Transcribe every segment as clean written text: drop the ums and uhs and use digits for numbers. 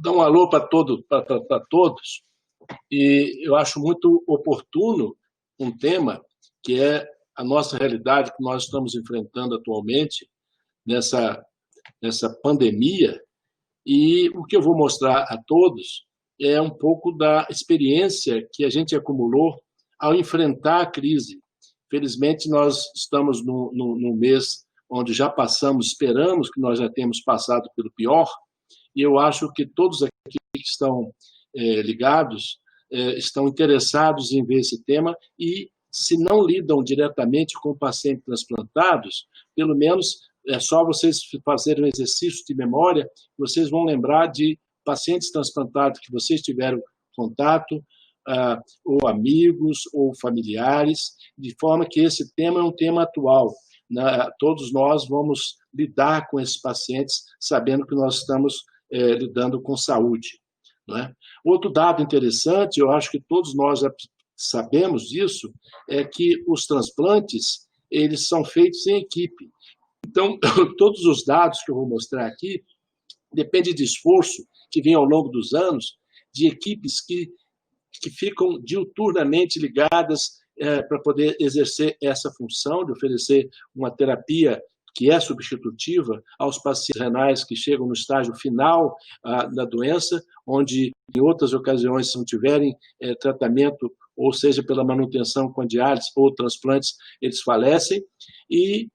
dar um alô para todos, e eu acho muito oportuno um tema que é a nossa realidade que nós estamos enfrentando atualmente nessa pandemia, e o que eu vou mostrar a todos é um pouco da experiência que a gente acumulou ao enfrentar a crise. Felizmente, nós estamos num mês onde já passamos, esperamos que nós já tenhamos passado pelo pior, e eu acho que todos aqui que estão ligados estão interessados em ver esse tema e, se não lidam diretamente com pacientes transplantados, pelo menos é só vocês fazerem um exercício de memória, vocês vão lembrar de pacientes transplantados que vocês tiveram contato, ou amigos, ou familiares, de forma que esse tema é um tema atual. Todos nós vamos lidar com esses pacientes, sabendo que nós estamos lidando com saúde. Não é? Outro dado interessante, eu acho que todos nós já sabemos disso, é que os transplantes, eles são feitos em equipe. Então, todos os dados que eu vou mostrar aqui dependem de esforço que vem ao longo dos anos, de equipes que ficam diuturnamente ligadas para poder exercer essa função de oferecer uma terapia que é substitutiva aos pacientes renais que chegam no estágio final da doença, onde, em outras ocasiões, se não tiverem tratamento, ou seja, pela manutenção com a diálise ou transplantes, eles falecem, e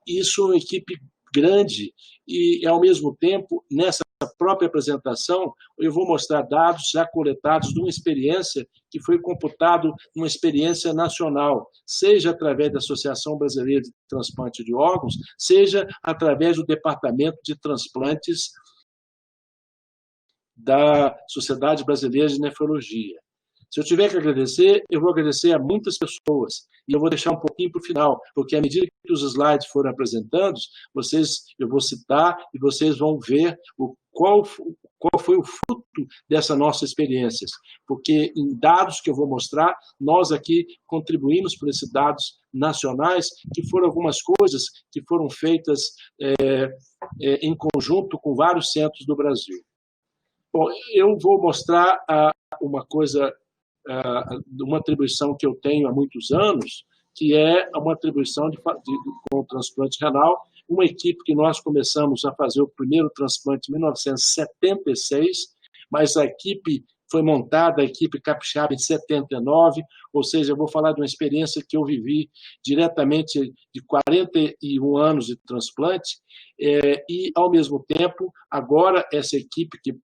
isso é uma equipe grande, e, ao mesmo tempo, nessa própria apresentação, eu vou mostrar dados já coletados de uma experiência que foi computado uma experiência nacional, seja através da Associação Brasileira de Transplante de Órgãos, seja através do Departamento de Transplantes da Sociedade Brasileira de Nefrologia. Se eu tiver que agradecer, eu vou agradecer a muitas pessoas, e eu vou deixar um pouquinho para o final, porque à medida que os slides forem apresentando, eu vou citar e vocês vão ver qual foi o fruto dessa nossa experiência, porque em dados que eu vou mostrar, nós aqui contribuímos por esses dados nacionais, que foram algumas coisas que foram feitas em conjunto com vários centros do Brasil. Bom, eu vou mostrar uma coisa, uma atribuição que eu tenho há muitos anos, que é uma atribuição com o transplante renal, uma equipe que nós começamos a fazer o primeiro transplante em 1976, mas a equipe foi montada, a equipe capixaba, em 79, ou seja, eu vou falar de uma experiência que eu vivi diretamente de 41 anos de transplante, e, ao mesmo tempo, agora essa equipe que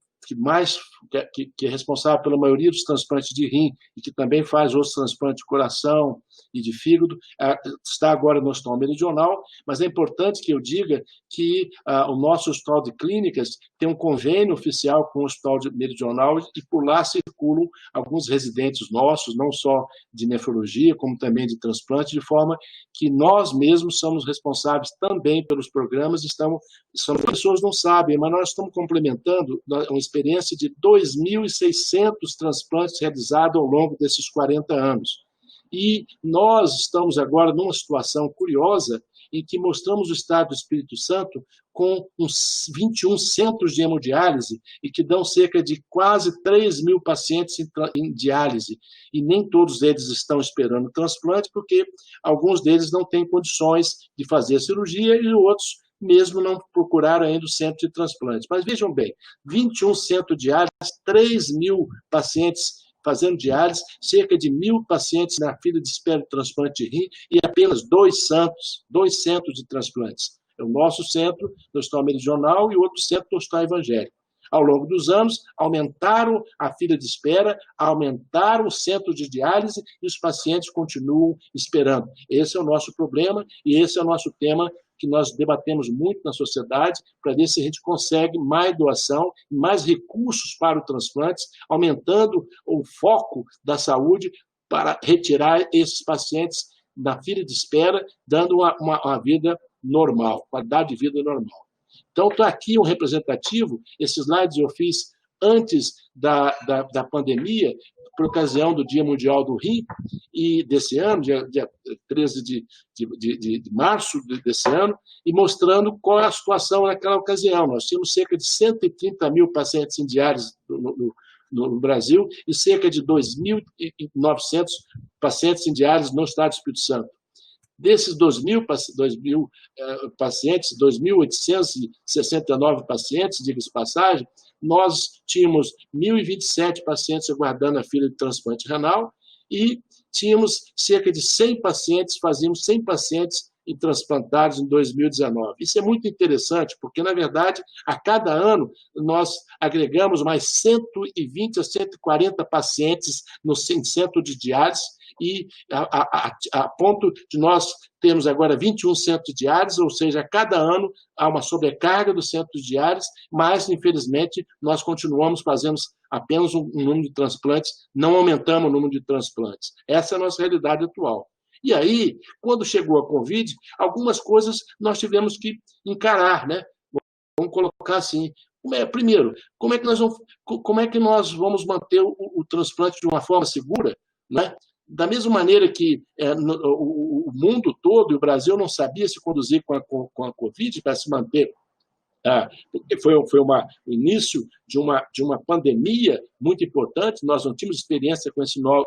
é responsável pela maioria dos transplantes de rim e que também faz outros transplantes de coração e de fígado, está agora no Hospital Meridional, mas é importante que eu diga que o nosso Hospital de Clínicas tem um convênio oficial com o Hospital Meridional e por lá circulam alguns residentes nossos, não só de nefrologia, como também de transplante, de forma que nós mesmos somos responsáveis também pelos programas, as pessoas não sabem, mas nós estamos complementando uma experiência de 2.600 transplantes realizados ao longo desses 40 anos. E nós estamos agora numa situação curiosa em que mostramos o estado do Espírito Santo com uns 21 centros de hemodiálise e que dão cerca de quase 3.000 pacientes em diálise. E nem todos eles estão esperando transplante, porque alguns deles não têm condições de fazer a cirurgia e outros mesmo não procuraram ainda o centro de transplante. Mas vejam bem, 21 centros de diálise, 3.000 pacientes fazendo diálise, cerca de 1.000 pacientes na fila de espera de transplante de rim e apenas dois centros de transplantes. É o nosso centro do Hospital Meridional e o outro centro do Hospital Evangélico. Ao longo dos anos, aumentaram a fila de espera, aumentaram o centro de diálise e os pacientes continuam esperando. Esse é o nosso problema e esse é o nosso tema que nós debatemos muito na sociedade para ver se a gente consegue mais doação, mais recursos para o transplante, aumentando o foco da saúde para retirar esses pacientes da fila de espera, dando uma vida normal, qualidade de vida normal. Então, está aqui um representativo, esses slides eu fiz antes da pandemia, por ocasião do Dia Mundial do Rim, e desse ano, dia 13 de março desse ano, e mostrando qual é a situação naquela ocasião. Nós tínhamos cerca de 130 mil pacientes em diálise no Brasil e cerca de 2.900 pacientes em diálise no estado do Espírito Santo. Desses 2.000 pacientes, 2.869 pacientes, diga-se de passagem, nós tínhamos 1.027 pacientes aguardando a fila de transplante renal e tínhamos cerca de 100 pacientes, fazíamos 100 pacientes transplantados em 2019. Isso é muito interessante, porque, na verdade, a cada ano nós agregamos mais 120 a 140 pacientes no centro de diálise, e a ponto de nós termos agora 21 centros de diálise, ou seja, a cada ano há uma sobrecarga do centro de diálise, mas, infelizmente, nós continuamos fazendo apenas um número de transplantes, não aumentamos o número de transplantes. Essa é a nossa realidade atual. E aí, quando chegou a Covid, algumas coisas nós tivemos que encarar, né? Vamos colocar assim. Primeiro, como é que nós vamos manter o transplante de uma forma segura, né? Da mesma maneira que o mundo todo e o Brasil não sabia se conduzir com a Covid para se manter, porque foi o início de uma pandemia muito importante, nós não tínhamos experiência com esse novo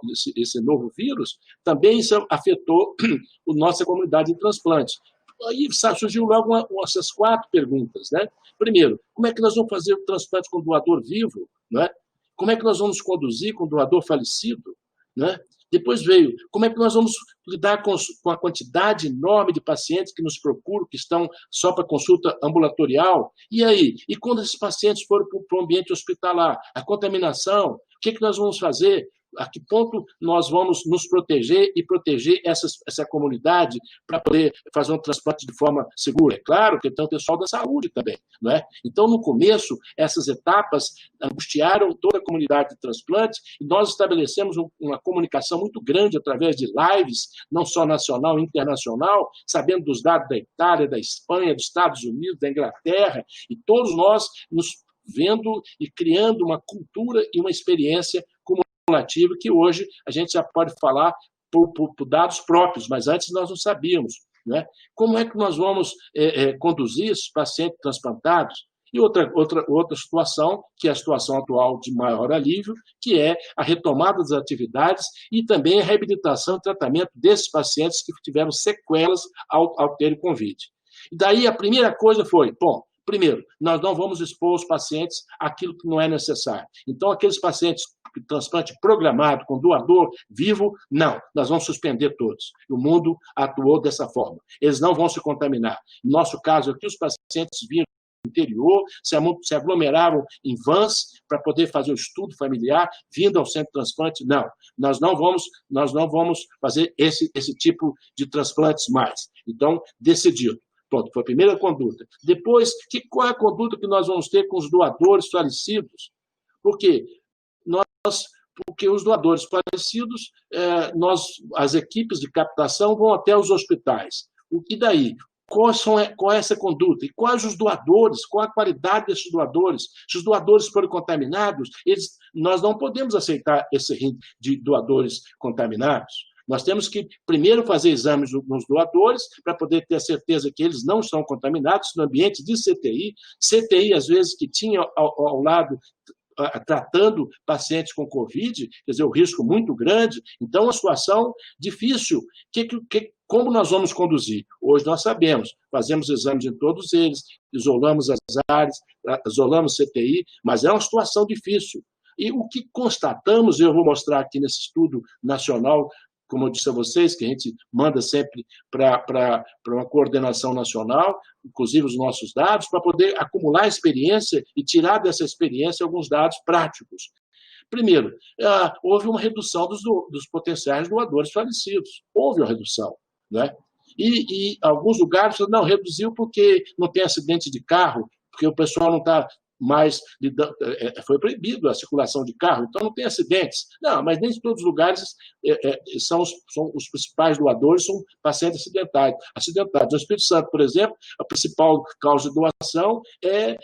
vírus, também isso afetou a nossa comunidade de transplantes. Aí surgiu logo essas 4 perguntas, né? Primeiro, como é que nós vamos fazer o transplante com doador vivo, né? Como é que nós vamos conduzir com doador falecido, né? Depois veio, como é que nós vamos lidar com a quantidade enorme de pacientes que nos procuram, que estão só para consulta ambulatorial? E aí? E quando esses pacientes forem para o ambiente hospitalar? A contaminação? O que nós vamos fazer? A que ponto nós vamos nos proteger e proteger essa comunidade para poder fazer um transplante de forma segura? É claro que tem o pessoal da saúde também, não é? Então, no começo, essas etapas angustiaram toda a comunidade de transplante e nós estabelecemos uma comunicação muito grande através de lives, não só nacional e internacional, sabendo dos dados da Itália, da Espanha, dos Estados Unidos, da Inglaterra, e todos nós nos vendo e criando uma cultura e uma experiência cumulativa que hoje a gente já pode falar por dados próprios, mas antes nós não sabíamos, né? Como é que nós vamos conduzir esses pacientes transplantados? E outra situação, que é a situação atual de maior alívio, que é a retomada das atividades e também a reabilitação e tratamento desses pacientes que tiveram sequelas ao terem Covid. E daí a primeira coisa foi, primeiro, nós não vamos expor os pacientes àquilo que não é necessário. Então, aqueles pacientes de transplante programado com doador vivo, não, nós vamos suspender todos. O mundo atuou dessa forma. Eles não vão se contaminar. No nosso caso aqui, os pacientes vinham do interior, se aglomeravam em vans para poder fazer o estudo familiar, vindo ao centro de transplante. Não, nós não vamos fazer esse tipo de transplantes mais. Então, decidido. Pronto, foi a primeira conduta. Depois, qual é a conduta que nós vamos ter com os doadores falecidos? Porque os doadores falecidos, as equipes de captação vão até os hospitais. E daí? Qual é essa conduta? E quais os doadores? Qual a qualidade desses doadores? Se os doadores forem contaminados, nós não podemos aceitar esse rim de doadores contaminados. Nós temos que primeiro fazer exames nos doadores para poder ter a certeza que eles não estão contaminados no ambiente de CTI. CTI, às vezes, que tinha ao lado tratando pacientes com Covid, quer dizer, o risco muito grande. Então, uma situação difícil. Como nós vamos conduzir? Hoje nós sabemos, fazemos exames em todos eles, isolamos as áreas, isolamos CTI, mas é uma situação difícil. E o que constatamos, eu vou mostrar aqui nesse estudo nacional, como eu disse a vocês, que a gente manda sempre para uma coordenação nacional, inclusive os nossos dados, para poder acumular experiência e tirar dessa experiência alguns dados práticos. Primeiro, houve uma redução dos potenciais doadores falecidos. Houve uma redução, né? E alguns lugares não reduziu porque não tem acidente de carro, porque o pessoal não está mais foi proibido a circulação de carro, então não tem acidentes. Não, mas nem em todos os lugares são os principais doadores, são pacientes acidentados. No Espírito Santo, por exemplo, a principal causa de doação é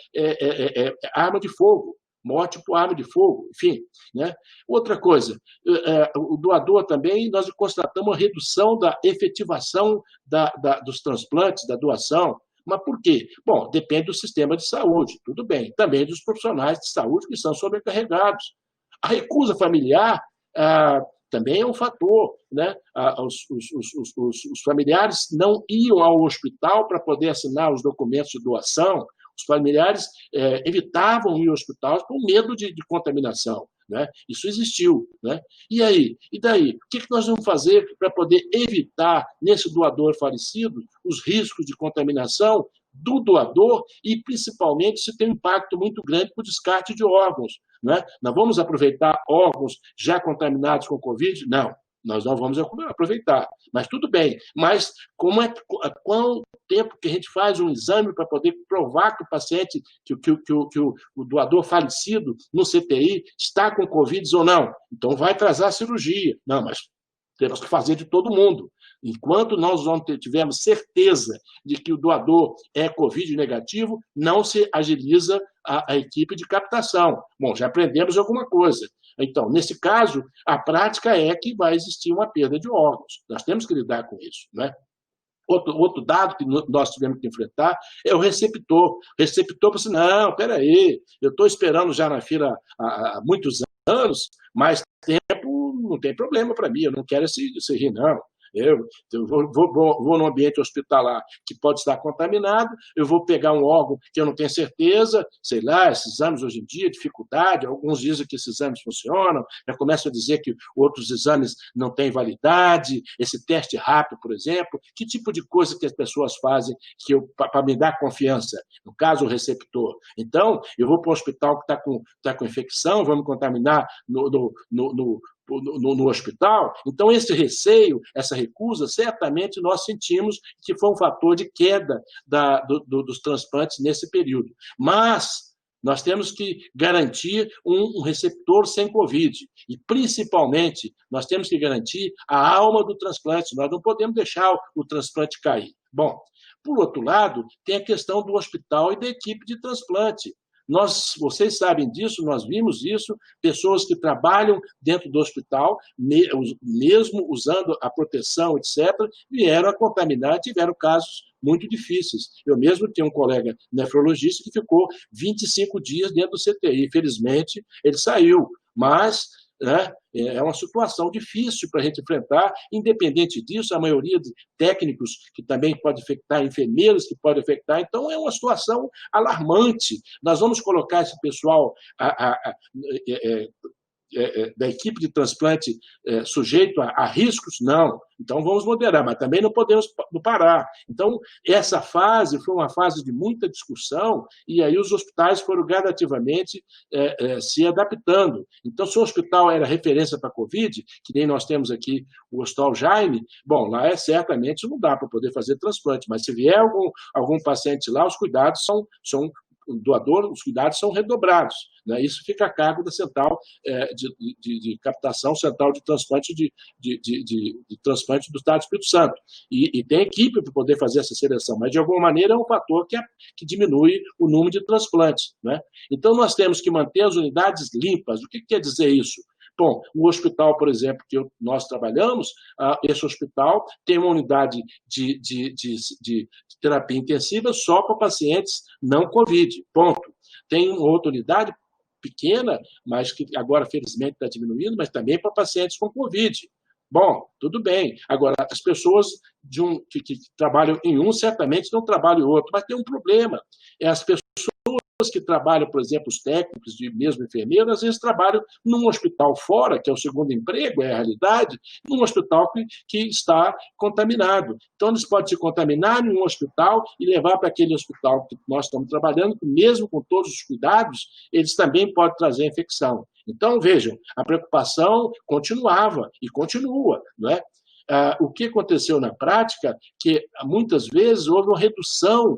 arma de fogo. morte por arma de fogo, enfim. Né? Outra coisa, o doador também, nós constatamos a redução da efetivação dos transplantes, da doação. Mas por quê? Bom, depende do sistema de saúde, tudo bem. Também dos profissionais de saúde que são sobrecarregados. A recusa familiar também é um fator. Né? Os familiares não iam ao hospital para poder assinar os documentos de doação. Os familiares evitavam ir ao hospital por medo de contaminação. Né? Isso existiu. Né? E aí? E daí? O que nós vamos fazer para poder evitar, nesse doador falecido, os riscos de contaminação do doador e, principalmente, se tem um impacto muito grande para o descarte de órgãos? Né? Nós vamos aproveitar órgãos já contaminados com Covid? Não. Nós não vamos aproveitar, mas tudo bem. Mas qual tempo que a gente faz um exame para poder provar que o paciente, que o doador falecido no CTI está com Covid ou não? Então vai atrasar a cirurgia. Não, mas temos que fazer de todo mundo. Enquanto nós não tivermos certeza de que o doador é Covid negativo, não se agiliza a equipe de captação. Bom, já aprendemos alguma coisa. Então, nesse caso, a prática é que vai existir uma perda de órgãos. Nós temos que lidar com isso. Né? Outro dado que nós tivemos que enfrentar é o receptor. O receptor falou assim, não, espera aí, eu estou esperando já na fila há muitos anos, mais tempo não tem problema para mim, eu não quero esse rir, não. Eu vou num ambiente hospitalar que pode estar contaminado, eu vou pegar um órgão que eu não tenho certeza, sei lá, esses exames hoje em dia, dificuldade, alguns dizem que esses exames funcionam, já começam a dizer que outros exames não têm validade, esse teste rápido, por exemplo, que tipo de coisa que as pessoas fazem para me dar confiança? No caso, o receptor. Então, eu vou para um hospital que está com infecção, vou me contaminar no hospital. Então, esse receio, essa recusa, certamente nós sentimos que foi um fator de queda dos transplantes nesse período. Mas nós temos que garantir um receptor sem Covid. E, principalmente, nós temos que garantir a alma do transplante. Nós não podemos deixar o transplante cair. Bom, por outro lado, tem a questão do hospital e da equipe de transplante. Vocês sabem disso, nós vimos isso, pessoas que trabalham dentro do hospital, mesmo usando a proteção, etc., vieram a contaminar, tiveram casos muito difíceis. Eu mesmo tenho um colega nefrologista que ficou 25 dias dentro do CTI. Infelizmente, ele saiu, mas né, é uma situação difícil para a gente enfrentar. Independente disso, a maioria de técnicos que também pode afetar, enfermeiros que podem afetar, então é uma situação alarmante. Nós vamos colocar esse pessoal da equipe de transplante sujeito a riscos? Não. Então, vamos moderar, mas também não podemos parar. Então, essa fase foi uma fase de muita discussão e aí os hospitais foram gradativamente se adaptando. Então, se o hospital era referência para a Covid, que nem nós temos aqui o Hospital Jaime, bom, lá certamente não dá para poder fazer transplante, mas se vier algum paciente lá, os cuidados são doador, os cuidados são redobrados. Né? Isso fica a cargo da central de captação, central de transplante de transplante do Estado do Espírito Santo. E tem equipe para poder fazer essa seleção, mas de alguma maneira é um fator que diminui o número de transplantes. Né? Então, nós temos que manter as unidades limpas. O que quer dizer isso? Bom, o hospital, por exemplo, que nós trabalhamos, esse hospital tem uma unidade de terapia intensiva só para pacientes não Covid, ponto. Tem uma outra unidade pequena, mas que agora, felizmente, está diminuindo, mas também para pacientes com Covid. Bom, tudo bem. Agora, as pessoas que trabalham em um, certamente não trabalham em outro, mas tem um problema. As pessoas que trabalham, por exemplo, os técnicos e mesmo enfermeiros, às vezes trabalham num hospital fora, que é o segundo emprego, é a realidade, num hospital que está contaminado. Então, eles podem se contaminar em um hospital e levar para aquele hospital que nós estamos trabalhando, que mesmo com todos os cuidados, eles também podem trazer infecção. Então, vejam, a preocupação continuava e continua, não é? O que aconteceu na prática, que muitas vezes houve uma redução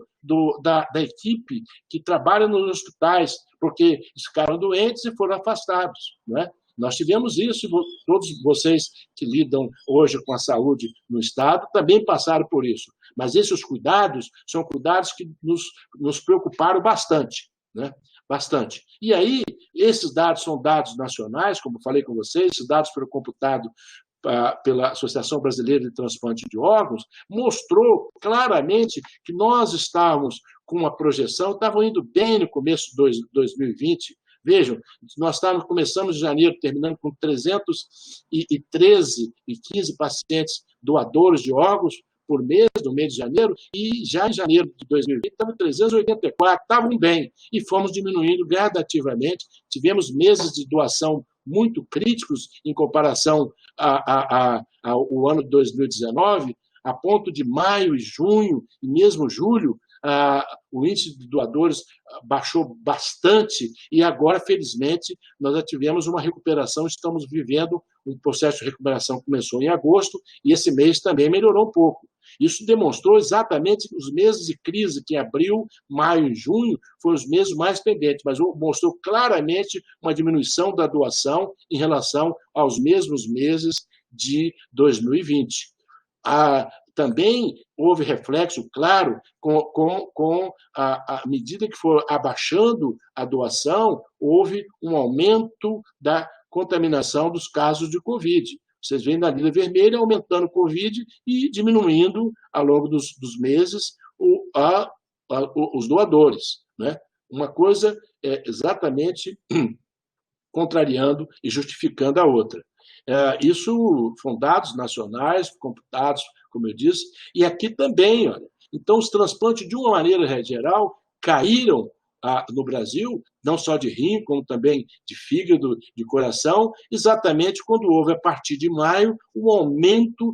da equipe que trabalha nos hospitais, porque ficaram doentes e foram afastados. Né? Nós tivemos isso, todos vocês que lidam hoje com a saúde no Estado também passaram por isso. Mas esses cuidados são cuidados que nos preocuparam bastante. Né? Bastante. E aí, Esses dados são dados nacionais, como falei com vocês, esses dados foram computados pela Associação Brasileira de Transplante de Órgãos, mostrou claramente que nós estávamos com uma projeção, estavam indo bem no começo de 2020. Vejam, nós começamos em janeiro, terminando com 313 e 15 pacientes doadores de órgãos por mês, no mês de janeiro, e já em janeiro de 2020 estavam 384, estavam bem, e fomos diminuindo gradativamente. Tivemos meses de doação muito críticos em comparação ao ano de 2019, a ponto de maio e junho, e mesmo julho, o índice de doadores baixou bastante e agora, felizmente, nós já tivemos uma recuperação, estamos vivendo um processo de recuperação que começou em agosto e esse mês também melhorou um pouco. Isso demonstrou exatamente que os meses de crise, que em abril, maio e junho, foram os meses mais pendentes, mas mostrou claramente uma diminuição da doação em relação aos mesmos meses de 2020. Também houve reflexo, claro, com a medida que for abaixando a doação, houve um aumento da contaminação dos casos de Covid. Vocês veem na linha vermelha aumentando o Covid e diminuindo, ao longo dos meses, os doadores. Né? Uma coisa é exatamente contrariando e justificando a outra. Isso são dados nacionais, computados, como eu disse, e aqui também, olha. Então, os transplantes, de uma maneira geral, caíram no Brasil, não só de rim, como também de fígado, de coração, exatamente quando houve, a partir de maio, um aumento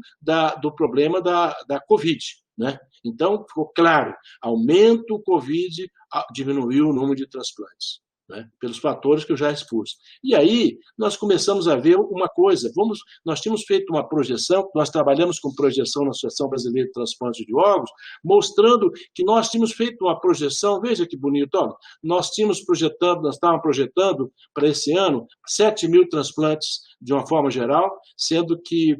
do problema da Covid. Né? Então, ficou claro, aumenta o Covid, diminuiu o número de transplantes. Né, pelos fatores que eu já expus. E aí, nós começamos a ver uma coisa. Nós tínhamos feito uma projeção, nós trabalhamos com projeção na Associação Brasileira de Transplante de Órgãos, mostrando que nós tínhamos feito uma projeção, veja que bonito, olha, nós estávamos projetando para esse ano 7.000 transplantes de uma forma geral, sendo que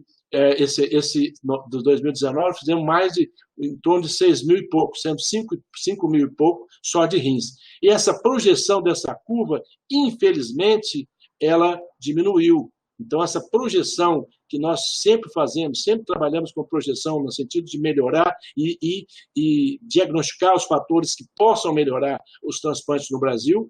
do 2019 fizemos mais em torno de 6.000 e pouco, sendo 5.000 e pouco só de rins. E essa projeção dessa curva, infelizmente, ela diminuiu. Então, essa projeção que nós sempre fazemos, sempre trabalhamos com projeção no sentido de melhorar e diagnosticar os fatores que possam melhorar os transplantes no Brasil,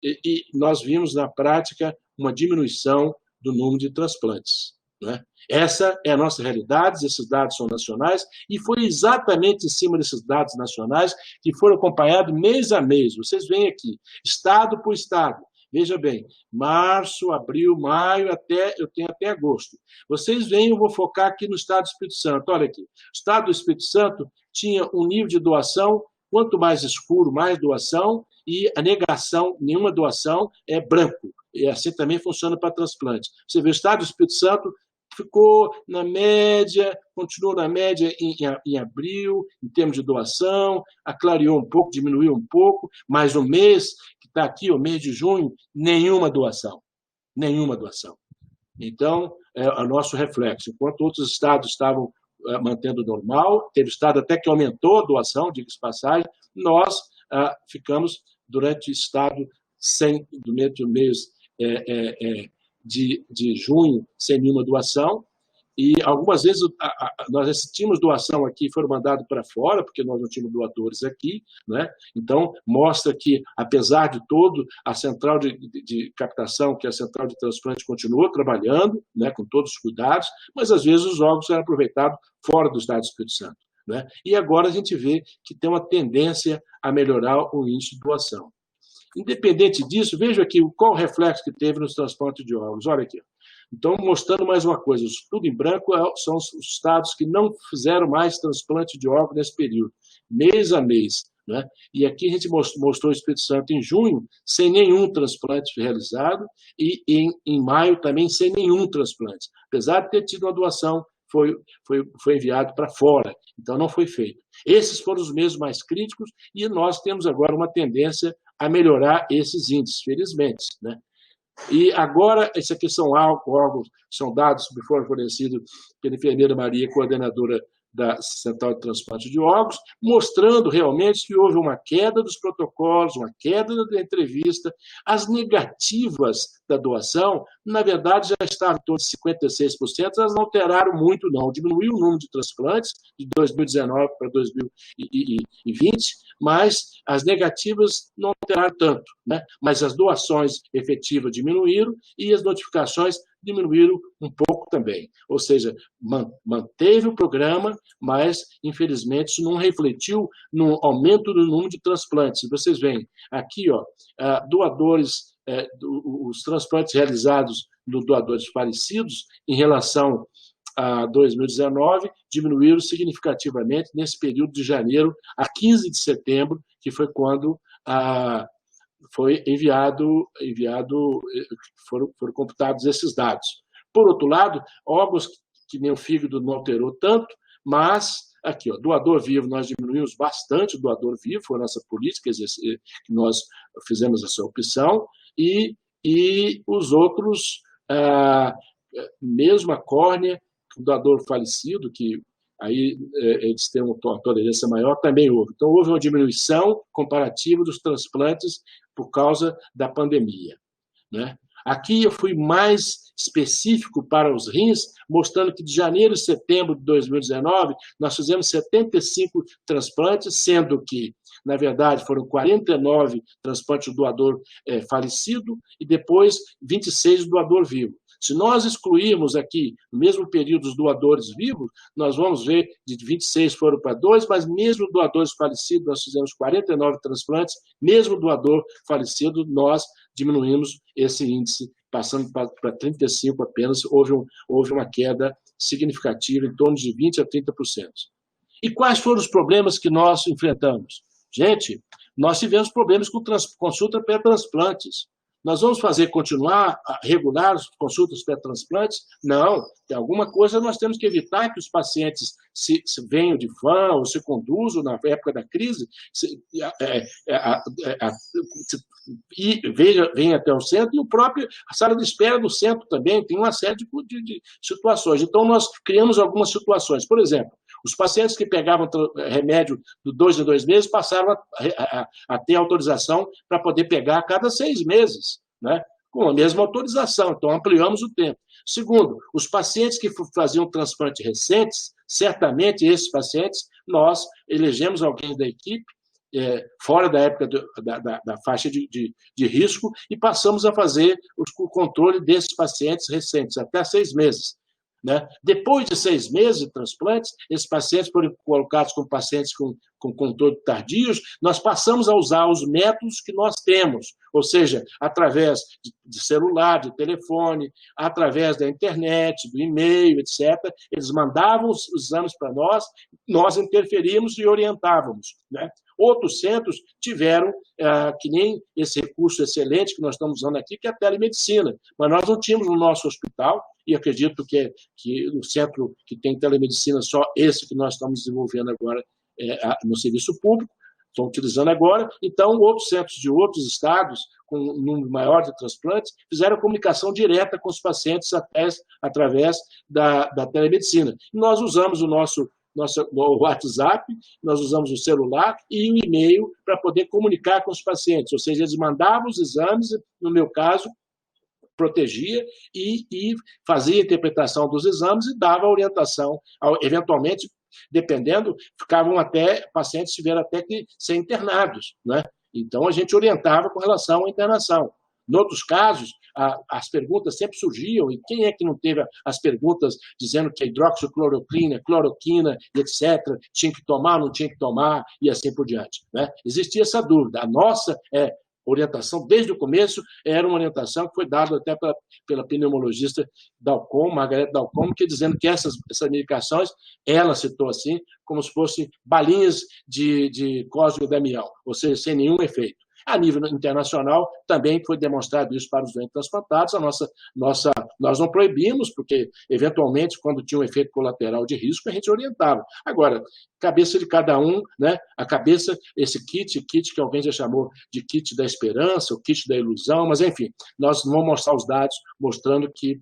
e nós vimos, na prática, uma diminuição do número de transplantes. Né? Essa é a nossa realidade, esses dados são nacionais, e foi exatamente em cima desses dados nacionais que foram acompanhados mês a mês. Vocês veem aqui, estado por estado. Veja bem, março, abril, maio, eu tenho até agosto. Vocês veem, eu vou focar aqui no estado do Espírito Santo. Olha aqui, o estado do Espírito Santo tinha um nível de doação, quanto mais escuro, mais doação, e a negação, nenhuma doação, é branco. E assim também funciona para transplante. Você vê, o estado do Espírito Santo ficou na média, continuou na média em abril, em termos de doação, clareou um pouco, diminuiu um pouco, mas o mês que está aqui, o mês de junho, nenhuma doação. Nenhuma doação. Então, é o nosso reflexo. Enquanto outros estados estavam mantendo normal, teve estado até que aumentou a doação, diga-se passagem, nós ficamos, durante o estado, durante o mês de junho, sem nenhuma doação, e algumas vezes nós tínhamos doação aqui, foram mandados para fora, porque nós não tínhamos doadores aqui, né? Então, mostra que, apesar de tudo, a central de captação, que é a central de transplante, continua trabalhando, né, com todos os cuidados, mas, às vezes, os órgãos eram aproveitados fora do estado do Espírito Santo. Né? E agora a gente vê que tem uma tendência a melhorar o índice de doação. Independente disso, veja aqui qual o reflexo que teve nos transplantes de órgãos. Olha aqui. Então, mostrando mais uma coisa, tudo em branco são os estados que não fizeram mais transplante de órgãos nesse período, mês a mês. Né? E aqui a gente mostrou o Espírito Santo em junho, sem nenhum transplante realizado, e em maio também sem nenhum transplante. Apesar de ter tido uma doação, foi enviado para fora, então não foi feito. Esses foram os meses mais críticos e nós temos agora uma tendência a melhorar esses índices, felizmente. Né? E agora, esses aqui são órgãos, são dados que foram fornecidos pela enfermeira Maria, coordenadora da Central de Transplante de Órgãos, mostrando realmente que houve uma queda dos protocolos, uma queda da entrevista. As negativas da doação, na verdade, já estavam em torno de 56%, elas não alteraram muito, não. Diminuiu o número de transplantes de 2019 para 2020, mas as negativas não alteraram tanto, né? Mas as doações efetivas diminuíram e as notificações diminuíram um pouco também. Ou seja, manteve o programa, mas, infelizmente, isso não refletiu no aumento do número de transplantes. Vocês veem aqui, ó, doadores, os transplantes realizados dos doadores falecidos em relação a 2019 diminuíram significativamente nesse período de janeiro a 15 de setembro, que foi quando foi foram computados esses dados. Por outro lado, órgãos que nem o fígado não alterou tanto, mas aqui, ó, doador vivo, nós diminuímos bastante o doador vivo, foi a nossa política, que nós fizemos essa opção, e os outros, mesmo a córnea, o doador falecido, que aí eles têm uma tolerância maior, também houve. Então, houve uma diminuição comparativa dos transplantes por causa da pandemia, né? Aqui eu fui mais específico para os rins, mostrando que de janeiro e setembro de 2019, nós fizemos 75 transplantes, sendo que, na verdade, foram 49 transplantes do doador falecido e depois 26 do doador vivo. Se nós excluirmos aqui, no mesmo período, os doadores vivos, nós vamos ver de 26 foram para 2, mas mesmo doadores falecidos, nós fizemos 49 transplantes, mesmo doador falecido, nós diminuímos esse índice, passando para 35 apenas, houve uma queda significativa, em torno de 20% a 30%. E quais foram os problemas que nós enfrentamos? Gente, nós tivemos problemas com consulta pré-transplantes. Nós vamos continuar a regular as consultas pré-transplantes? Não. Tem alguma coisa nós temos que evitar que os pacientes se venham de van ou se conduzam na época da crise e venham até o centro, e a sala de espera do centro também tem uma série de situações. Então, nós criamos algumas situações. Por exemplo, os pacientes que pegavam remédio de 2 em 2 meses passaram a ter autorização para poder pegar a cada 6 meses, né? Com a mesma autorização. Então, ampliamos o tempo. Segundo, os pacientes que faziam transplante recentes, certamente esses pacientes, nós elegemos alguém da equipe, fora da época da faixa de risco, e passamos a fazer o controle desses pacientes recentes, até 6 meses. Né? Depois de 6 meses de transplantes, esses pacientes foram colocados como pacientes com controle tardios, nós passamos a usar os métodos que nós temos, ou seja, através de celular, de telefone, através da internet, do e-mail, etc. Eles mandavam os exames para nós interferíamos e orientávamos, né? Outros centros tiveram, que nem esse recurso excelente que nós estamos usando aqui, que é a telemedicina, mas nós não tínhamos no nosso hospital, e acredito que o centro que tem telemedicina, só esse que nós estamos desenvolvendo agora no serviço público, estão utilizando agora. Então, outros centros de outros estados, com um número maior de transplantes, fizeram comunicação direta com os pacientes através da telemedicina. E nós usamos o nosso WhatsApp, nós usamos o celular e o e-mail para poder comunicar com os pacientes, ou seja, eles mandavam os exames, no meu caso, protegia e fazia a interpretação dos exames e dava orientação, eventualmente, dependendo, pacientes tiveram até que ser internados, né? Então, a gente orientava com relação à internação. Em outros casos, as perguntas sempre surgiam, e quem é que não teve as perguntas dizendo que a hidroxicloroquina, cloroquina, etc., tinha que tomar, não tinha que tomar, e assim por diante, né? Existia essa dúvida. A nossa orientação, desde o começo, era uma orientação que foi dada até pela pneumologista Dalcom, Margarete Dalcom, que dizendo que essas medicações, ela citou assim, como se fossem balinhas de Cosmo Damião, ou seja, sem nenhum efeito. A nível internacional, também foi demonstrado isso para os doentes transplantados. Nós não proibimos, porque, eventualmente, quando tinha um efeito colateral de risco, a gente orientava. Agora, cabeça de cada um, né? A cabeça, esse kit que alguém já chamou de kit da esperança, o kit da ilusão, mas, enfim, nós vamos mostrar os dados mostrando que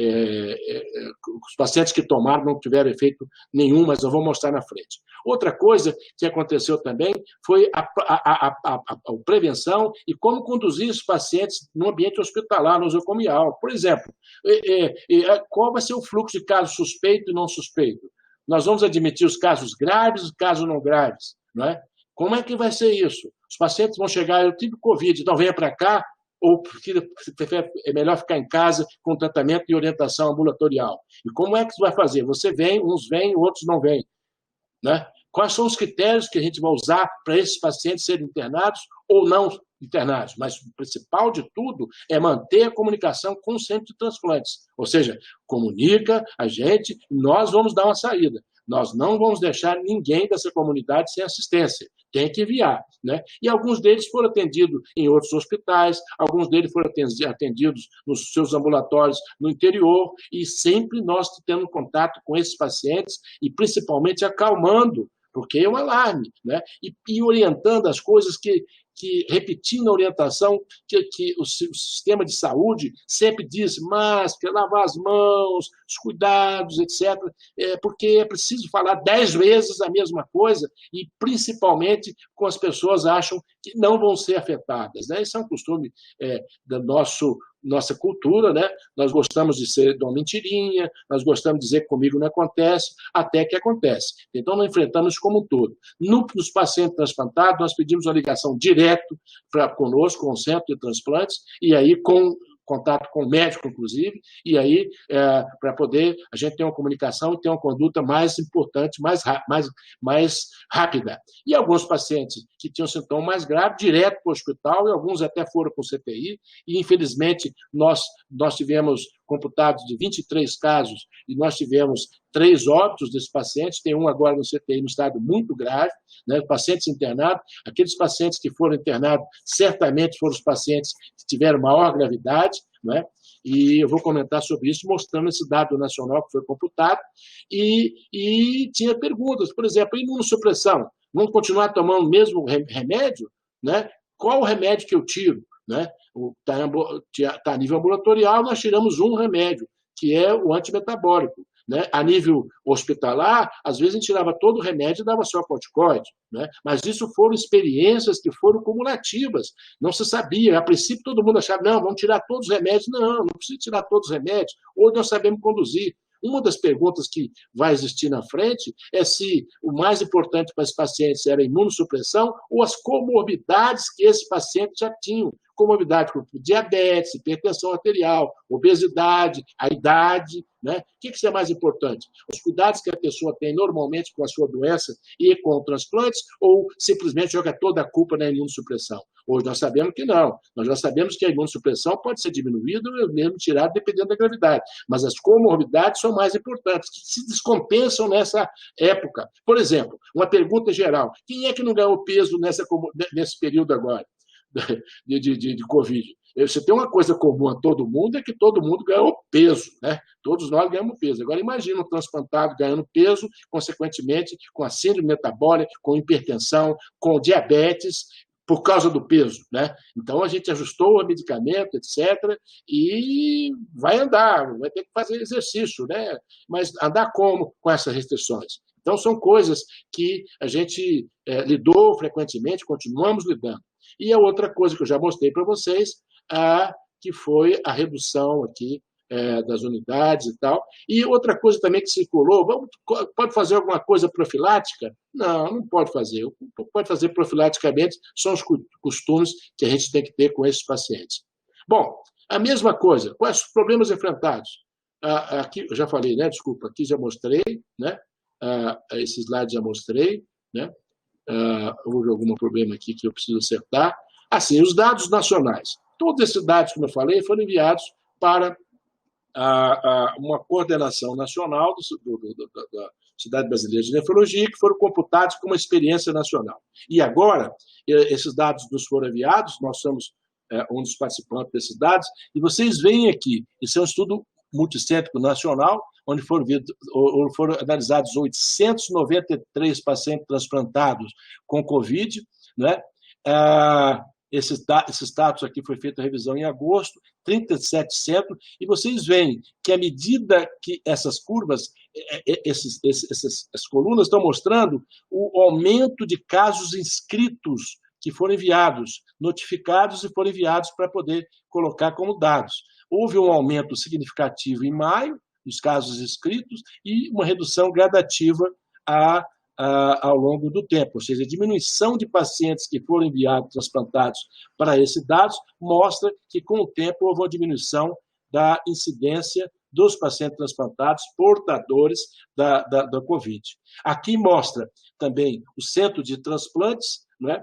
os pacientes que tomaram não tiveram efeito nenhum, mas eu vou mostrar na frente. Outra coisa que aconteceu também foi a prevenção e como conduzir os pacientes no ambiente hospitalar, nosocomial. Por exemplo, qual vai ser o fluxo de casos suspeito e não suspeito? Nós vamos admitir os casos graves e os casos não graves, não é? Como é que vai ser isso? Os pacientes vão chegar, eu tive Covid, então venha para cá, ou é melhor ficar em casa com tratamento e orientação ambulatorial. E como é que você vai fazer? Você vem, uns vêm, outros não vêm, né? Quais são os critérios que a gente vai usar para esses pacientes serem internados ou não internados? Mas o principal de tudo é manter a comunicação com o centro de transplantes. Ou seja, comunica a gente, nós vamos dar uma saída. Nós não vamos deixar ninguém dessa comunidade sem assistência. Tem que enviar, né? E alguns deles foram atendidos em outros hospitais, alguns deles foram atendidos nos seus ambulatórios no interior, e sempre nós tendo contato com esses pacientes e principalmente acalmando, porque é um alarme, né? E orientando as coisas repetindo a orientação que o sistema de saúde sempre diz: máscara, lavar as mãos, os cuidados, etc. Porque é preciso falar 10 vezes a mesma coisa e, principalmente, com as pessoas acham que não vão ser afetadas, né? Esse é um costume da nossa cultura, né? Nós gostamos de ser de uma mentirinha, nós gostamos de dizer que comigo não acontece, até que acontece. Então, nós enfrentamos como um todo. Nos pacientes transplantados, nós pedimos uma ligação direto conosco, com o centro de transplantes, e aí com contato com o médico, inclusive, e aí, para poder a gente ter uma comunicação e ter uma conduta mais importante, mais rápida. E alguns pacientes que tinham sintoma mais grave, direto para o hospital, e alguns até foram para o CTI, e infelizmente nós tivemos computados de 23 casos, e nós tivemos 3 óbitos desses pacientes, tem um agora no CTI no estado muito grave, né, pacientes internados, aqueles pacientes que foram internados certamente foram os pacientes que tiveram maior gravidade, né, e eu vou comentar sobre isso, mostrando esse dado nacional que foi computado, e tinha perguntas, por exemplo, imunossupressão, vamos continuar tomando o mesmo remédio? Né? Qual o remédio que eu tiro? Né? Está a nível ambulatorial, nós tiramos um remédio, que é o antimetabólico. Né? A nível hospitalar, às vezes a gente tirava todo o remédio e dava só corticoide. Né? Mas isso foram experiências que foram cumulativas. Não se sabia. A princípio, todo mundo achava, não, vamos tirar todos os remédios. Não precisa tirar todos os remédios. Hoje nós sabemos conduzir. Uma das perguntas que vai existir na frente é se o mais importante para esses pacientes era a imunossupressão ou as comorbidades que esses pacientes já tinham. Comorbidade com diabetes, hipertensão arterial, obesidade, a idade, né? O que é mais importante? Os cuidados que a pessoa tem normalmente com a sua doença e com transplantes, ou simplesmente joga toda a culpa na imunossupressão? Hoje nós sabemos que não. Nós já sabemos que a imunossupressão pode ser diminuída ou mesmo tirada, dependendo da gravidade. Mas as comorbidades são mais importantes, que se descompensam nessa época. Por exemplo, uma pergunta geral: quem é que não ganhou peso nesse período agora de Covid? Se tem uma coisa comum a todo mundo, é que todo mundo ganhou peso, né? Todos nós ganhamos peso. Agora, imagina um transplantado ganhando peso, consequentemente, com a síndrome metabólica, com hipertensão, com diabetes, por causa do peso, né? Então, a gente ajustou o medicamento, etc., e vai andar, vai ter que fazer exercício, né? Mas andar como com essas restrições? Então, são coisas que a gente lidou frequentemente, continuamos lidando. E a outra coisa que eu já mostrei para vocês, que foi a redução aqui das unidades e tal. E outra coisa também que circulou, pode fazer alguma coisa profilática? Não pode fazer. O que pode fazer profilaticamente são os costumes que a gente tem que ter com esses pacientes. Bom, a mesma coisa, quais os problemas enfrentados? Aqui, eu já falei, né? Desculpa, aqui já mostrei, né? Esse slide já mostrei, né? Houve algum problema aqui que eu preciso acertar. Assim, os dados nacionais. Todos esses dados, como eu falei, foram enviados para uma coordenação nacional da Sociedade Brasileira de Nefrologia, que foram computados com uma experiência nacional. E agora, esses dados nos foram enviados, nós somos um dos participantes desses dados, e vocês veem aqui, isso é um estudo multicêntrico nacional, onde foram analisados 893 pacientes transplantados com Covid, né? Esses dados aqui foi feita a revisão em agosto, 37 centros, e vocês veem que à medida que essas curvas, essas colunas estão mostrando o aumento de casos inscritos que foram enviados, notificados e foram enviados para poder colocar como dados. Houve um aumento significativo em maio, dos casos inscritos, e uma redução gradativa ao longo do tempo, ou seja, a diminuição de pacientes que foram enviados, transplantados para esses dados, mostra que, com o tempo, houve uma diminuição da incidência dos pacientes transplantados portadores da COVID. Aqui mostra também o centro de transplantes, né,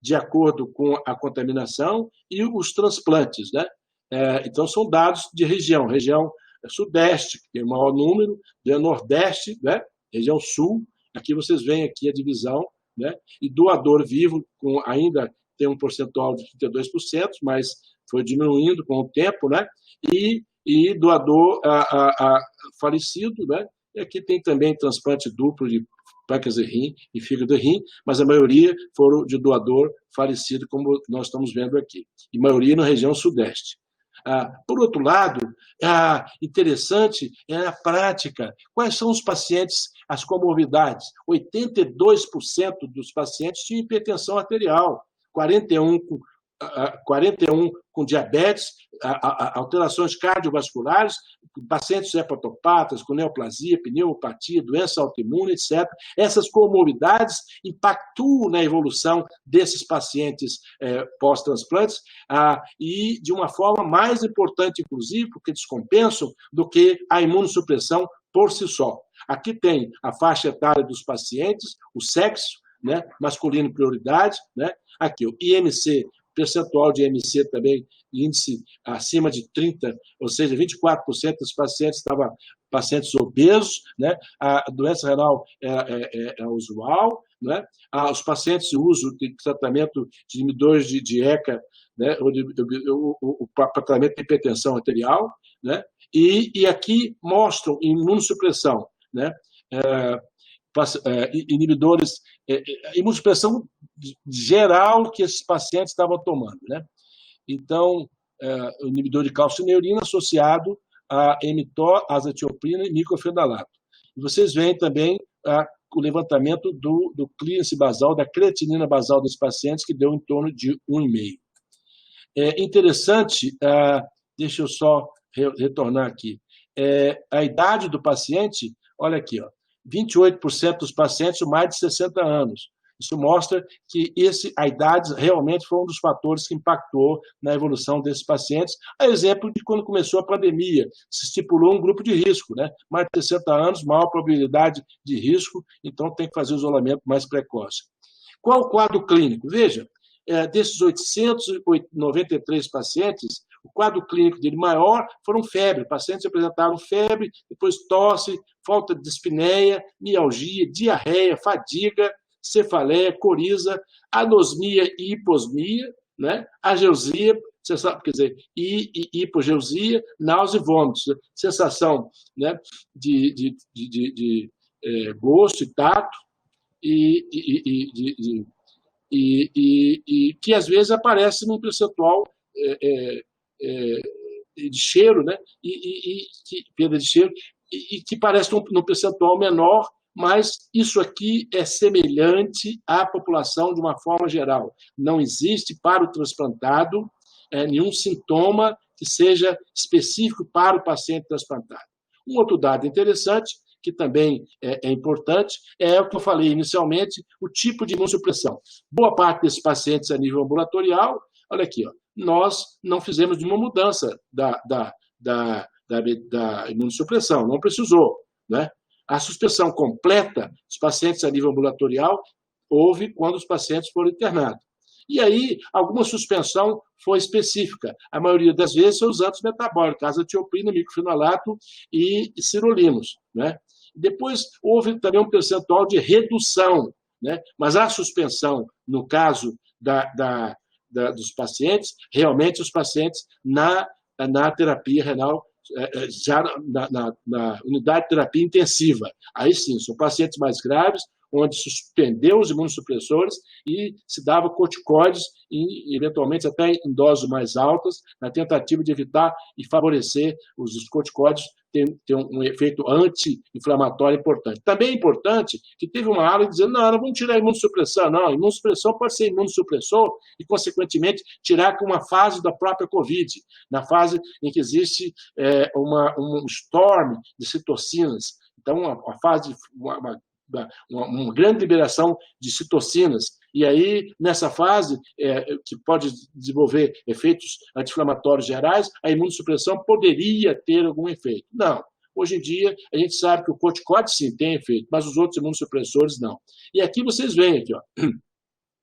de acordo com a contaminação, e os transplantes, né? Então, são dados de região sudeste, que tem o maior número, nordeste, né? Região sul, aqui vocês veem aqui a divisão, né? E doador vivo, ainda tem um percentual de 32%, mas foi diminuindo com o tempo, né? E doador falecido, né? E aqui tem também transplante duplo de pâncreas e rim e fígado e rim, mas a maioria foram de doador falecido, como nós estamos vendo aqui, e maioria na região sudeste. Por outro lado, interessante é a prática. Quais são os pacientes, as comorbidades? 82% dos pacientes tinham hipertensão arterial, 41% com diabetes, alterações cardiovasculares, pacientes hepatopatas, com neoplasia, pneumopatia, doença autoimune, etc. Essas comorbidades impactam na evolução desses pacientes pós-transplantes e de uma forma mais importante, inclusive, porque descompensam, do que a imunossupressão por si só. Aqui tem a faixa etária dos pacientes, o sexo, né, masculino prioridade, né? Aqui o IMC, percentual de IMC também, índice acima de 30, ou seja, 24% dos pacientes estavam pacientes obesos, né? A doença renal é usual, né? Os pacientes de uso de tratamento de inibidores de ECA, né? O tratamento de hipertensão arterial, né? E aqui mostram imunossupressão, né? Inibidores, imunossupressão geral que esses pacientes estavam tomando, né? Então, o inibidor de calcineurina associado a mTOR, azatioprina e microfenolato. E vocês veem também o levantamento do clearance basal, da creatinina basal dos pacientes, que deu em torno de 1,5. É interessante, deixa eu só retornar aqui, a idade do paciente, olha aqui, 28% dos pacientes com mais de 60 anos. Isso mostra que a idade realmente foi um dos fatores que impactou na evolução desses pacientes. A exemplo de quando começou a pandemia, se estipulou um grupo de risco, né? Mais de 60 anos, maior probabilidade de risco, então tem que fazer o isolamento mais precoce. Qual o quadro clínico? Veja, desses 893 pacientes, o quadro clínico dele maior foram febre. Pacientes apresentaram febre, depois tosse, falta de dispneia, mialgia, diarreia, fadiga, cefaleia, coriza, anosmia e hiposmia, né? Ageusia, quer dizer, hipogeusia, náusea e vômitos, sensação, né, de gosto e tato, e que às vezes aparece num percentual de cheiro, né? Perda de cheiro, e que parece num percentual menor, mas isso aqui é semelhante à população de uma forma geral. Não existe para o transplantado nenhum sintoma que seja específico para o paciente transplantado. Um outro dado interessante, que também é importante, é o que eu falei inicialmente, o tipo de imunossupressão. Boa parte desses pacientes a nível ambulatorial, olha aqui, nós não fizemos nenhuma mudança da imunossupressão, não precisou, né? A suspensão completa dos pacientes a nível ambulatorial houve quando os pacientes foram internados. E aí, alguma suspensão foi específica. A maioria das vezes são os antimetabólicos, azatioprina, microfenolato e sirolinos, né? Depois, houve também um percentual de redução, né? Mas a suspensão, no caso dos pacientes, realmente os pacientes na terapia renal, já na unidade de terapia intensiva. Aí sim, são pacientes mais graves, onde suspendeu os imunossupressores e se dava corticoides, e, eventualmente até em doses mais altas, na tentativa de evitar e favorecer os corticoides ter um efeito anti-inflamatório importante. Também é importante que teve uma ala dizendo, não vamos tirar a imunossupressão. Não, a imunossupressão pode ser imunossupressor e, consequentemente, tirar com uma fase da própria COVID, na fase em que existe um storm de citocinas. Então, a fase de uma grande liberação de citocinas. E aí, nessa fase, que pode desenvolver efeitos anti-inflamatórios gerais, a imunossupressão poderia ter algum efeito. Não. Hoje em dia, a gente sabe que o corticoide, sim, tem efeito, mas os outros imunossupressores, não. E aqui vocês veem, aqui, ó,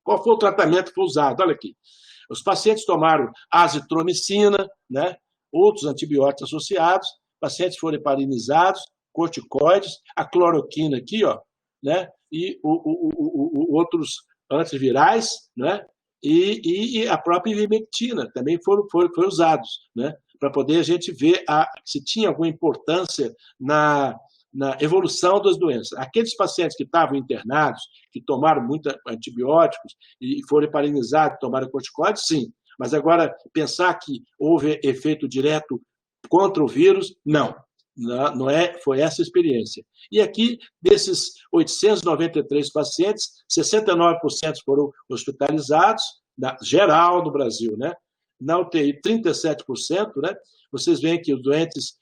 qual foi o tratamento que foi usado. Olha aqui. Os pacientes tomaram azitromicina, né, outros antibióticos associados, pacientes foram heparinizados, corticoides, a cloroquina aqui, ó, né, e outros antivirais, né, e a própria ivermectina também foram usados, né, para poder a gente ver se tinha alguma importância na evolução das doenças. Aqueles pacientes que estavam internados, que tomaram muitos antibióticos e foram heparinizados, tomaram corticoides, sim. Mas agora, pensar que houve efeito direto contra o vírus, não. Não foi essa a experiência. E aqui, desses 893 pacientes, 69% foram hospitalizados, geral no Brasil, né? Na UTI, 37%, né? Vocês veem que os doentes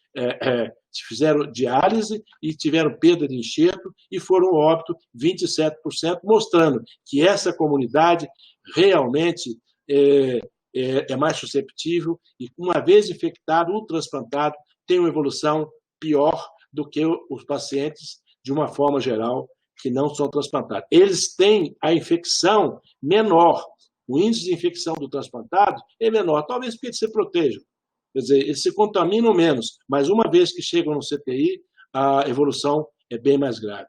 fizeram diálise e tiveram perda de enxerto e foram óbito 27%, mostrando que essa comunidade realmente é mais susceptível e, uma vez infectado, o transplantado tem uma evolução pior do que os pacientes, de uma forma geral, que não são transplantados. Eles têm a infecção menor. O índice de infecção do transplantado é menor, talvez porque eles se protejam. Quer dizer, eles se contaminam menos, mas uma vez que chegam no CTI, a evolução é bem mais grave,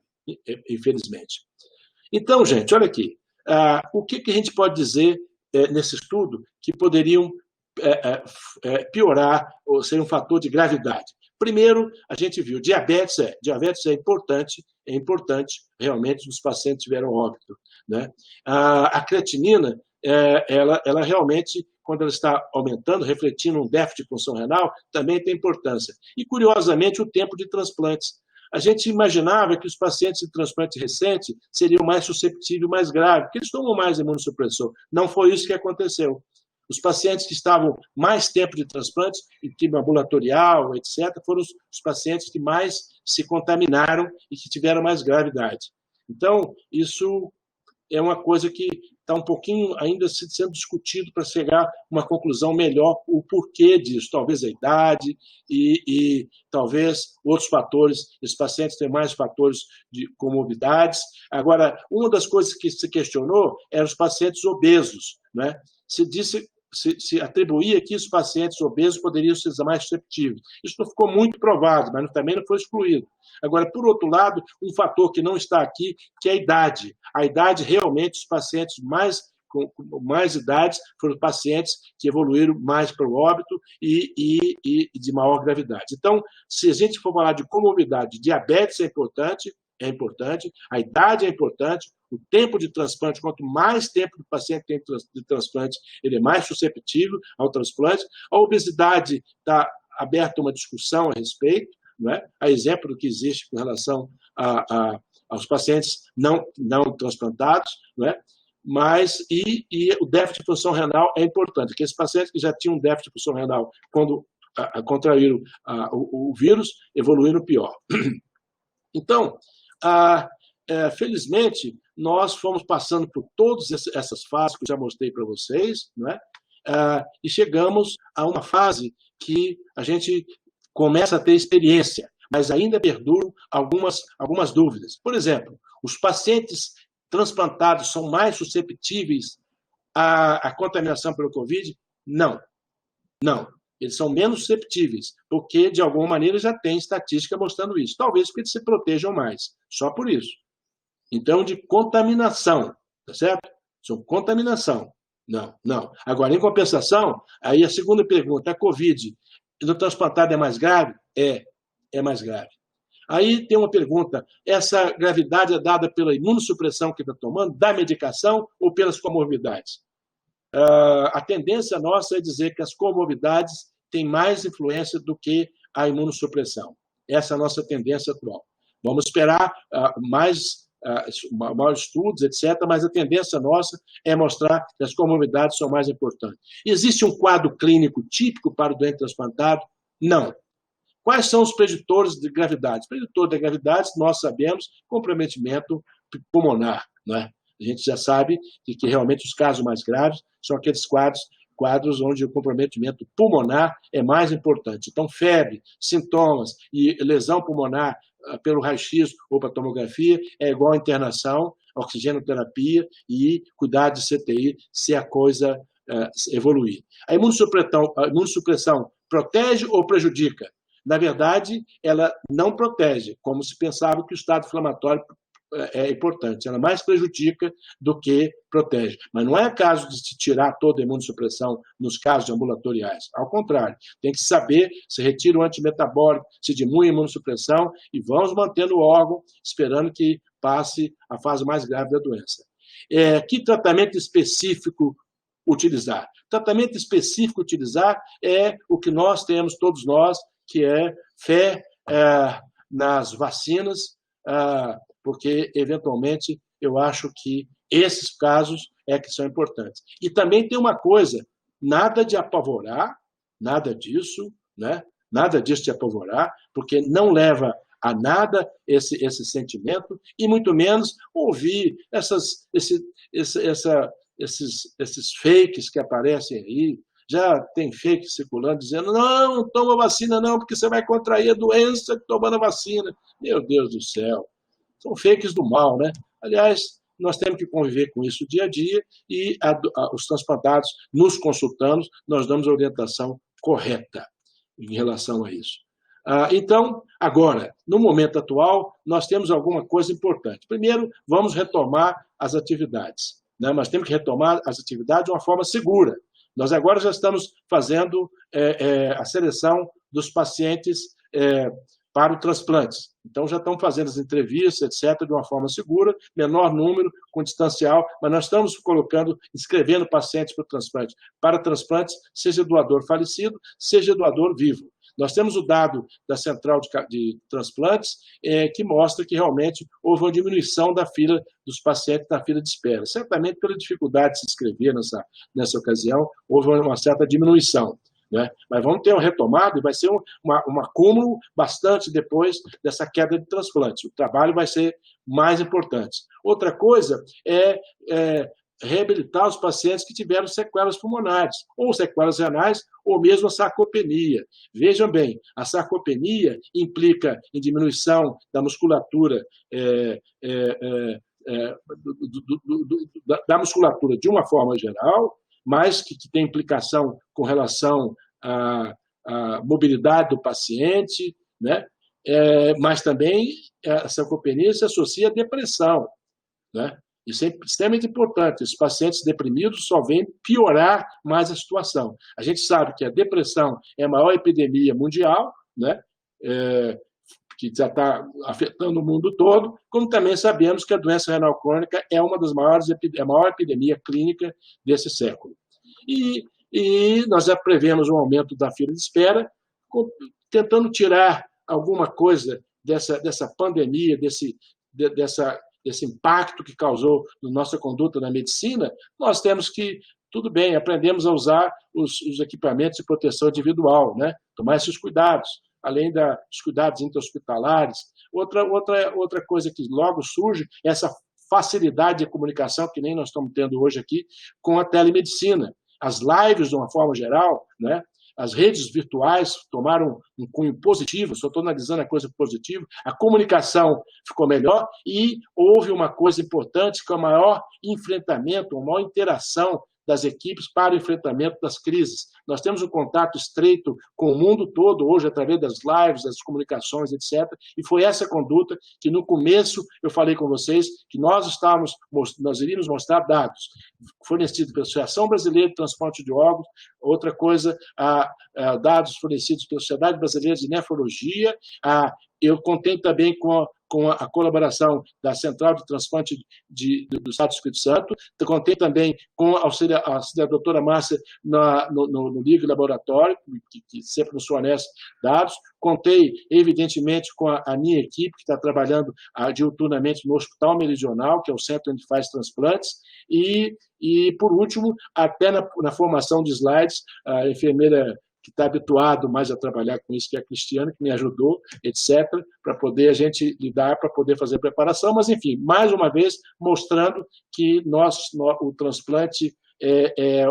infelizmente. Então, gente, olha aqui. O que a gente pode dizer nesse estudo que poderiam piorar ou ser um fator de gravidade? Primeiro, a gente viu, diabetes é importante, realmente, os pacientes tiveram óbito, né? A creatinina, ela realmente, quando ela está aumentando, refletindo um déficit de função renal, também tem importância. E, curiosamente, o tempo de transplantes. A gente imaginava que os pacientes de transplante recente seriam mais susceptíveis, mais graves, porque eles tomam mais imunossupressor. Não foi isso que aconteceu. Os pacientes que estavam mais tempo de transplantes, em tipo ambulatorial, etc., foram os pacientes que mais se contaminaram e que tiveram mais gravidade. Então, isso é uma coisa que está um pouquinho ainda sendo discutido para chegar a uma conclusão melhor, o porquê disso. Talvez a idade e talvez outros fatores. Esses pacientes têm mais fatores de comorbidades. Agora, uma das coisas que se questionou eram os pacientes obesos, né? Se atribuía que os pacientes obesos poderiam ser mais susceptíveis. Isso não ficou muito provado, mas também não foi excluído. Agora, por outro lado, um fator que não está aqui, que é a idade. A idade, realmente, os pacientes com mais idades foram pacientes que evoluíram mais para o óbito e de maior gravidade. Então, se a gente for falar de comorbidade, diabetes é importante, a idade é importante, o tempo de transplante, quanto mais tempo o paciente tem de transplante, ele é mais susceptível ao transplante. A obesidade está aberta uma discussão a respeito, não é? A exemplo do que existe com relação aos pacientes não transplantados, não é? Mas, o déficit de função renal é importante, porque esses pacientes que já tinham déficit de função renal quando contraíram o vírus, evoluíram pior. Então, felizmente, nós fomos passando por todas essas fases que eu já mostrei para vocês, não é? E chegamos a uma fase que a gente começa a ter experiência, mas ainda perduram algumas dúvidas. Por exemplo, os pacientes transplantados são mais susceptíveis à contaminação pelo Covid? Não. Eles são menos susceptíveis, porque, de alguma maneira, já tem estatística mostrando isso. Talvez porque eles se protejam mais, só por isso. Então, de contaminação, tá certo? São contaminação. Não. Agora, em compensação, aí a segunda pergunta, a Covid no transplantado é mais grave? É mais grave. Aí tem uma pergunta: essa gravidade é dada pela imunossupressão que está tomando, da medicação ou pelas comorbidades? A tendência nossa é dizer que as comorbidades têm mais influência do que a imunossupressão. Essa é a nossa tendência atual. Vamos esperar mais estudos, etc., mas a tendência nossa é mostrar que as comorbidades são mais importantes. Existe um quadro clínico típico para o doente transplantado? Não. Quais são os preditores de gravidade? Os preditores de gravidade, nós sabemos, comprometimento pulmonar, não é? A gente já sabe que realmente os casos mais graves são aqueles quadros onde o comprometimento pulmonar é mais importante. Então, febre, sintomas e lesão pulmonar pelo raio-x ou para tomografia é igual a internação, oxigenoterapia e cuidar de CTI se a coisa evoluir. A imunossupressão protege ou prejudica? Na verdade, ela não protege, como se pensava que o estado inflamatório é importante. Ela mais prejudica do que protege. Mas não é caso de se tirar toda a imunossupressão nos casos ambulatoriais. Ao contrário, tem que saber se retira o antimetabólico, se diminui a imunossupressão e vamos mantendo o órgão, esperando que passe a fase mais grave da doença. Que tratamento específico utilizar? Tratamento específico utilizar é o que nós temos, todos nós, que é fé nas vacinas, porque, eventualmente, eu acho que esses casos é que são importantes. E também tem uma coisa, nada de apavorar, nada disso, né? Nada disso de apavorar, porque não leva a nada esse sentimento, e muito menos ouvir esses fakes que aparecem aí. Já tem fake circulando dizendo: não toma vacina não, porque você vai contrair a doença tomando a vacina. Meu Deus do céu. São fakes do mal, né? Aliás, nós temos que conviver com isso dia a dia e os transplantados, nos consultando, nós damos a orientação correta em relação a isso. Então, agora, no momento atual, nós temos alguma coisa importante. Primeiro, vamos retomar as atividades, né? Nós temos que retomar as atividades de uma forma segura. Nós agora já estamos fazendo a seleção dos pacientes para o transplante. Então, já estão fazendo as entrevistas, etc., de uma forma segura, menor número, com distancial, mas nós estamos inscrevendo pacientes para transplantes, seja doador falecido, seja doador vivo. Nós temos o dado da central de transplantes que mostra que realmente houve uma diminuição da fila dos pacientes na fila de espera. Certamente pela dificuldade de se inscrever nessa ocasião, houve uma certa diminuição, né? Mas vamos ter uma retomada e vai ser um acúmulo bastante depois dessa queda de transplantes. O trabalho vai ser mais importante. Outra coisa é reabilitar os pacientes que tiveram sequelas pulmonares, ou sequelas renais, ou mesmo a sarcopenia. Vejam bem, a sarcopenia implica em diminuição da musculatura, da musculatura de uma forma geral, mas que tem implicação com relação à mobilidade do paciente, né? Mas também a sarcopenia se associa à depressão, né? Isso é extremamente importante. Os pacientes deprimidos só vêm piorar mais a situação. A gente sabe que a depressão é a maior epidemia mundial, né? Que já está afetando o mundo todo, como também sabemos que a doença renal crônica é uma das maiores, a maior epidemia clínica desse século. E nós já prevemos um aumento da fila de espera, tentando tirar alguma coisa dessa pandemia, desse impacto que causou na nossa conduta na medicina. Nós temos que, tudo bem, aprendemos a usar os equipamentos de proteção individual, né? Tomar esses cuidados, além dos cuidados intra-hospitalares. Outra coisa que logo surge é essa facilidade de comunicação, que nem nós estamos tendo hoje aqui, com a telemedicina. As lives, de uma forma geral, né? As redes virtuais tomaram um cunho positivo, só estou analisando a coisa positiva, a comunicação ficou melhor e houve uma coisa importante, que é o maior enfrentamento, a maior interação das equipes para o enfrentamento das crises. Nós temos um contato estreito com o mundo todo, hoje, através das lives, das comunicações, etc. E foi essa conduta que, no começo, eu falei com vocês que nós iríamos mostrar dados fornecidos pela Associação Brasileira de Transplante de Órgãos, outra coisa, dados fornecidos pela Sociedade Brasileira de Nefrologia, eu contei também com a colaboração da Central de Transplante do Estado do Espírito Santo, contei também com a auxília da doutora Márcia no Liga Laboratório, que sempre nos fornece dados, contei, evidentemente, com a minha equipe, que está trabalhando diuturnamente no Hospital Meridional, que é o centro onde faz transplantes, e por último, até na formação de slides, a enfermeira que está habituado mais a trabalhar com isso, que é a Cristiana, que me ajudou, etc., para poder a gente lidar, para poder fazer preparação, mas, enfim, mais uma vez, mostrando que o transplante é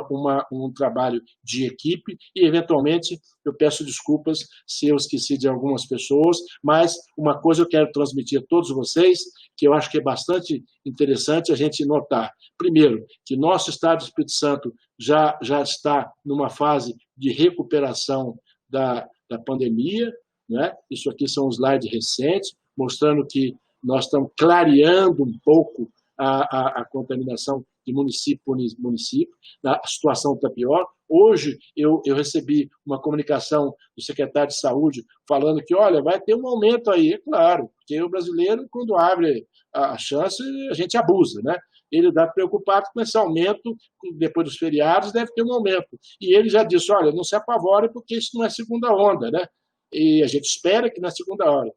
um trabalho de equipe e, eventualmente, eu peço desculpas se eu esqueci de algumas pessoas, mas uma coisa eu quero transmitir a todos vocês, que eu acho que é bastante interessante a gente notar. Primeiro, que nosso Estado do Espírito Santo já está numa fase de recuperação da pandemia, né? Isso aqui são slides recentes, mostrando que nós estamos clareando um pouco a contaminação de município por município, a situação está pior. Hoje, eu recebi uma comunicação do secretário de Saúde falando que, olha, vai ter um aumento aí, é claro, porque o brasileiro, quando abre a chance, a gente abusa, né? Ele está preocupado com esse aumento, depois dos feriados, deve ter um aumento. E ele já disse, olha, não se apavore, porque isso não é segunda onda, né? E a gente espera que na segunda onda.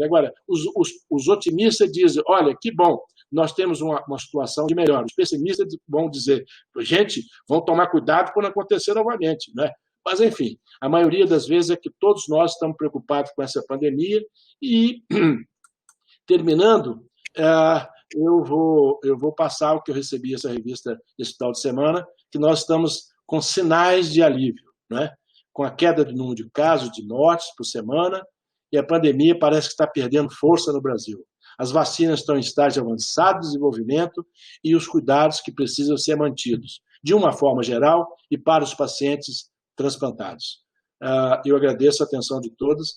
Agora, os otimistas dizem, olha, que bom, nós temos uma situação de melhor. Os pessimistas vão dizer, gente, vão tomar cuidado quando acontecer novamente, né? Mas, enfim, a maioria das vezes é que todos nós estamos preocupados com essa pandemia e, terminando, eu vou passar o que eu recebi essa revista esse final de semana, que nós estamos com sinais de alívio, né? Com a queda do número de casos, de mortes por semana, e a pandemia parece que está perdendo força no Brasil. As vacinas estão em estágio avançado de desenvolvimento e os cuidados que precisam ser mantidos, de uma forma geral e para os pacientes transplantados. Eu agradeço a atenção de todos